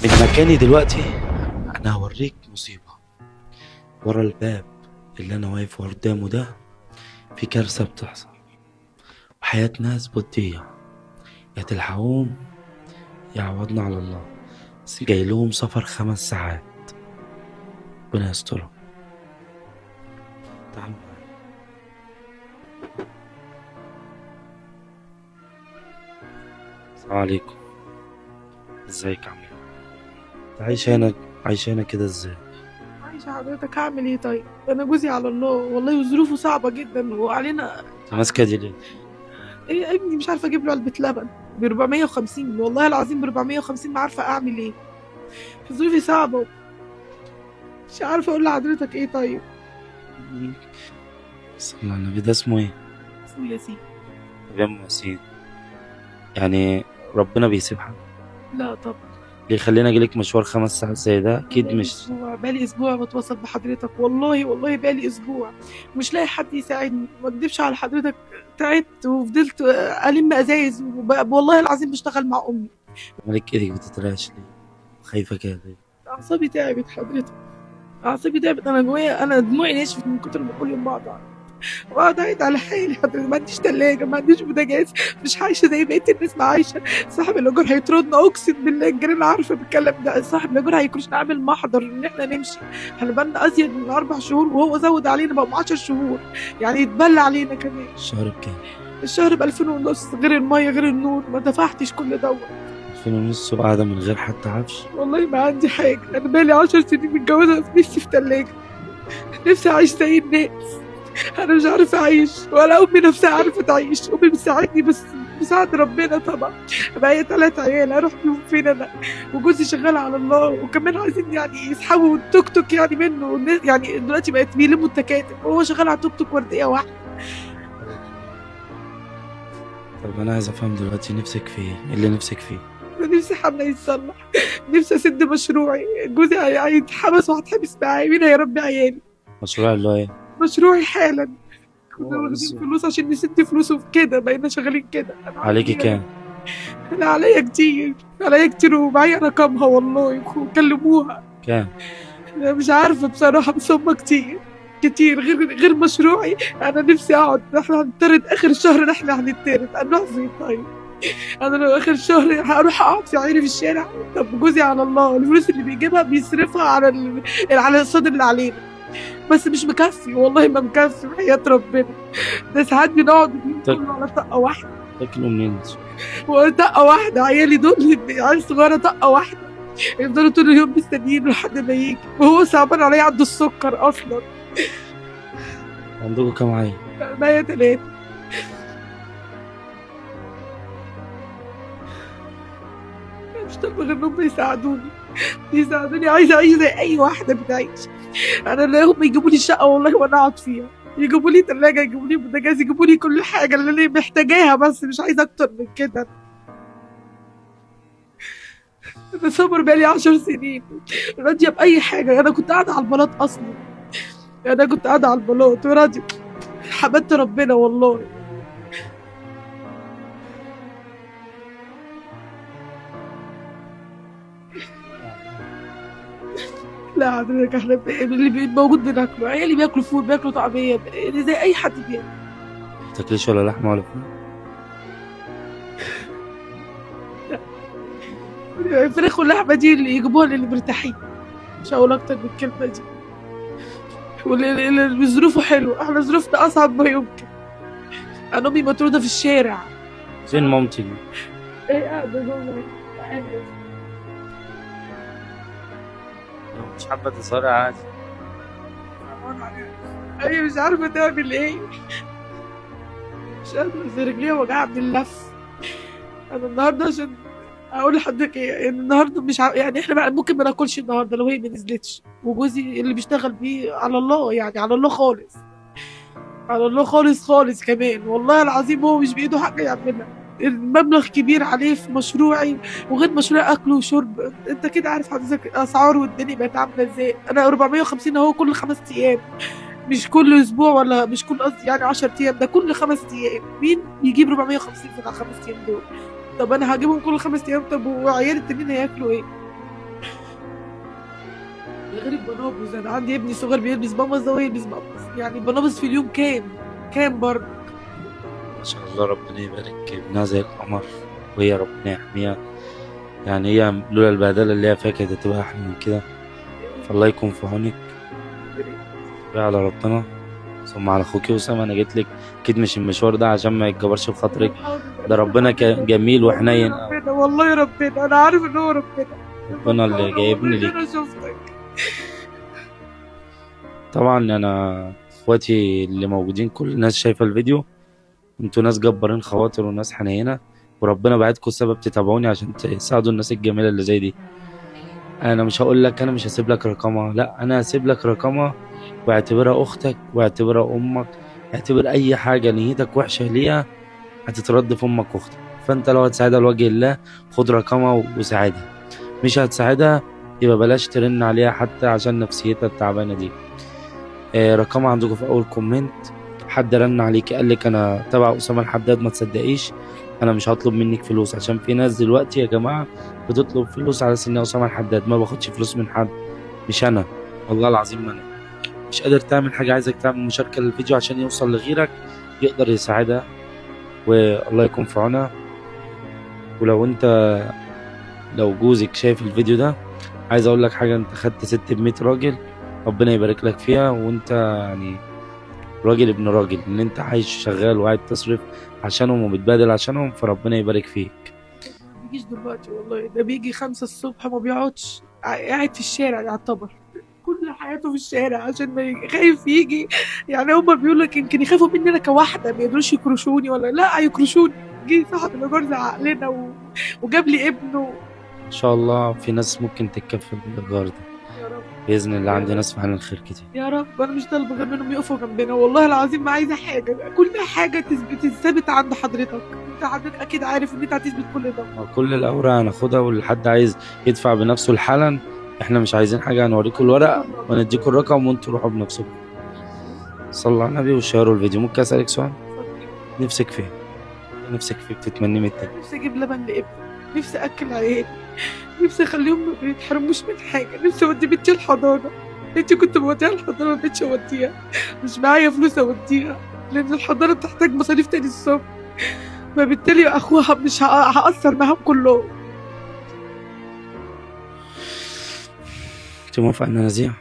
من مكاني دلوقتي انا هوريك مصيبة. ورا الباب اللي انا واقف قدامه ده في كارثة بتحصل، وحياة ناس بتضيع. يا تلحقوهم يا عوضنا على الله. بس جاي لهم سفر 5 ساعات، ربنا يسترهم. تعالوا معايا. السلام عليكم، ازيك عامل ايه؟ انت عايشة هنا كده ازاي؟ عايشة حضرتك، هعمل ايه طيب؟ انا جوزي على الله والله، وظروفه صعبة جدا وعلينا. انت ماسكة دي ليه؟ ايه ابني مش عارفة اجيب له علبة لبن ب 450، والله العظيم ب 450، ما عارفة اعمل ايه. ظروفي صعبة، مش عارفة اقول لحضرتك ايه طيب. صلى على النبي، ده اسمه ايه؟ اسمه ياسين. طب يا ام ياسين، يعني ربنا بيسيب حد؟ لا طبعا. اللي يخلينا اجيلك مشوار 5 ساعات زي ده اكيد مش. بقالي اسبوع بتواصل بحضرتك، والله بقالي اسبوع مش لاقي حد يساعدني، ما اكدبش على حضرتك. تعبت وفضلت الم ازايز، والله العظيم بشتغل مع امي. مالك ايدك بتترعش ليه؟ خايفة كده ليه؟ اعصابي تعبت حضرتك، اعصابي تعبت. انا جوايا، انا دموعي نشفت من كتر ما كل يوم بقعد اعيط على حالي حضرتك. ما عنديش تلاجة، ما عنديش بوتاجاز، مش عايشه زي بقيه الناس ما عايشه. صاحب الايجار هيطردنا، اقسم بالله الجيران عارفه بالكلام ده. صاحب الايجار هيكونش عامل محضر ان احنا نمشي. احنا بقالنا ازيد من 4 شهور، وهو زود علينا بقوا 10 شهور، يعني يتبلى علينا كمان. الشهر بكام؟ الشهر ب 2000 ونص، غير الميه غير النور، ما دفعتش كل دوت. 2500 وقاعدة من غير حتى عفش؟ والله ما عندي حاجه، انا بقالي 10 سنين متجوزه، نفسي في تلاجة، نفسي اعيش زي الناس. انا مش عارفه اعيش، ولا امي نفسها عارفه تعيش. امي بتساعدني بس مساعد ربنا طبعا. معايا 3 عيال، اروح بيهم فين انا؟ وجوزي شغال على الله، وكمان عايزين يعني يسحبوا التوك توك يعني منه. يعني دلوقتي بقت بيلموا التكاتك، وهو شغال على توك توك ورديه واحده. طب انا عايز افهم دلوقتي، نفسك في ايه؟ إيه اللي نفسك فيه؟ أنا نفسي حمله يتصلح، نفسي اسد مشروعي. جوزي هيتحبس وهتحبس معايا، مين هيربي عيالي؟ مشروع اللي هو ايه؟ مشروعي حالا. كنا هو واخدين بس. فلوس عشان نسد فلوسه في كده، بقينا شغالين كده. انا عليكي عندي، كام؟ انا عليا كتير، عليا كتير، ومعايا رقمها والله، وكلموها. كام؟ انا مش عارفه بصراحه، بس هم كتير كتير، غير مشروعي. انا نفسي اقعد، احنا هنطرد اخر الشهر، احنا هنطرد، هنروح فين طيب؟ انا لو اخر الشهر هروح اقعد في عيني في الشارع. طب جوزي على الله، الفلوس اللي بيجيبها بيصرفها على على الاقساط اللي علينا، بس مش مكفي، والله ما مكفي وحياة ربنا. ده ساعات بنقعد اليوم تاك- كله على طاقة واحدة، تاكلوا منين؟ وطاقة واحدة. عيالي دول، عيال صغيرة طاقة واحدة، يفضلوا طول اليوم مستنيين لحد ما يجي، وهو صعبان عليا، عنده السكر اصلا. عندكم كام عيل؟ معايا 3. مش طالبة غير انهم يساعدوني، عايزة اعيش زي اي واحدة بتعيش. انا الاقيهم يجيبوا لي الشقة والله وانا اقعد فيها، يجيبوا لي ثلاجة، يجيبوا لي بوتاجاز، يجيبوا لي كل حاجة اللي انا محتاجاها، بس مش عايزة اكتر من كده. انا صبر بقالي 10 سنين، راضية بأي حاجة. انا كنت قاعدة على البلاط اصلا، انا كنت قاعدة على البلاط وراضية. حمدت ربنا والله. لا حضرتك، احنا اللي موجود بناكله. عيالي بياكلوا فول، بياكلوا طعمية، زي اي حد بياكل. تاكليش ولا لحمة ولا فول؟ الفراخ واللحمة دي اللي يجيبوها للي مرتاحين، مش هقول اكتر من الكلمة دي. واللي ظروفه حلوة، احنا ظروفنا اصعب ما يمكن. انا امي مطرودة في الشارع. فين مامتي دي؟ ايه قاعدة جوه. لو مش حابة تظهري عادي. هي مش عارفة تعمل ايه، مش قادرة، زي رجليها وجعها من اللف. انا النهارده، عشان اقول لحضرتك ايه، ان النهارده مش يعني احنا بقى ممكن ما ناكلش النهارده لو هي ما نزلتش، وجوزي اللي بيشتغل بيه على الله، يعني على الله خالص، على الله خالص خالص كمان. والله العظيم هو مش بايده حاجه يعملها. المبلغ كبير عليه في مشروعي، وغير مشروع اكل وشرب. انت كده عارف حضرتك الاسعار والدنيا بقت عامله ازاي. انا 450 اهو كل 5 ايام، مش كل اسبوع، ولا مش كل، قصدي يعني 10 ايام، ده كل 5 ايام. مين يجيب 450 في ال5 ايام دول؟ طب انا هجيبهم كل 5 ايام، طب وعيال التانيين هياكلوا ايه؟ غير البنابس، انا عندي ابني صغير بيلبس بامبس، ده ويلبس بامبس، يعني بنابس في اليوم كام برضه. ما شاء الله، ربنا يبارك، ابنها زي القمر، وهي ربنا يحميها. يعني هي لولا البهدلة اللي هي فيها كانت هتبقى أحلى من كده، فالله يكون في عونك. بقى على ربنا ثم على أخوك أسامة. أنا جيت لك أكيد مش المشوار ده عشان ما يتجبرش بخاطرك، ده ربنا كان جميل وحنين أوي. ربنا والله ربنا، انا عارف ان هو ربنا. ربنا اللي جايبني والله ليك. انا شفتك. طبعا أنا إخواتي اللي موجودين كل الناس شايفة الفيديو، انتوا ناس جبارين خواطر وناس حنينة، وربنا بعتكم سبب تتابعوني عشان تساعدوا الناس الجميلة اللي زي دي. انا مش هقول لك، انا مش هسيب لك رقمها، لا انا هسيب لك رقمها، واعتبرها اختك واعتبرها امك، اعتبر اي حاجة نيتك وحشة ليها هتترد في امك واختك. فانت لو هتساعدها لوجه الله خد رقمها وساعدها، مش هتساعدها يبقى بلاش ترن عليها حتى عشان نفسيتها التعبانة دي. رقمها عندكم في اول كومنت. حد رن عليك قال لك انا تبع اسامه الحداد، ما تصدقيش، انا مش هطلب منك فلوس، عشان في ناس دلوقتي يا جماعه بتطلب فلوس على سن اسامه الحداد. ما باخدش فلوس من حد، مش انا، والله العظيم ما انا. مش قادر تعمل حاجه، عايزك تعمل مشاركه للفيديو عشان يوصل لغيرك يقدر يساعدها، والله يكون في عونها. ولو انت، لو جوزك شايف الفيديو ده، عايز اقول لك حاجه، انت خدت ست ب100 راجل، ربنا يبارك لك فيها، وانت يعني راجل ابن راجل، ان انت عايش شغال وقاعد تصرف عشانهم وبتبادل عشانهم، فربنا يبارك فيك. ما بيجيش دلوقتي والله، ده بيجي 5 الصبح ما بيقعدش، قاعد في الشارع يعتبر كل حياته في الشارع عشان ما خايف يجي. يعني هما بيقولوا لك يمكن يخافوا مننا كواحدة، ما يقدروش يكرشوني ولا لا هيكرشوني. جه صاحب الإيجار زعق لنا وجاب لي ابنه. ان شاء الله في ناس ممكن تتكفل بالايجار ده يا رب باذن الله، عندي ناس فعلا الخير كتير. يا رب، انا مش طالبه غير منهم يقفوا جنبنا، والله العظيم ما عايزه حاجه، كل حاجه تثبت عند حضرتك. انت حضرتك اكيد عارف ان انت هتثبت كل ده. كل الاوراق هناخدها، واللي حد عايز يدفع بنفسه حالا، احنا مش عايزين حاجه، هنوريكم الورق ونديكم الرقم وانتوا روحوا بنفسكم. صلوا على النبي وشيروا الفيديو. ممكن اسالك سؤال؟ نفسك فين؟ نفسك فيك تتمني من التاني؟ نفسي اجيب لبن لابني، نفسي اكل عيالي، نفسي اخليهم ما يتحرموش من حاجه، نفسي اودي بنتي الحضانه. بنتي كنت بوديها الحضانه ما بقتش اوديها، مش معايا فلوس اوديها، لان الحضانه بتحتاج مصاريف تاني الصبح، فبالتالي اخوها مش هأثر معاهم كلهم. انت موافقه ان انا ازيع؟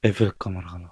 اقفل الكاميرا خلاص.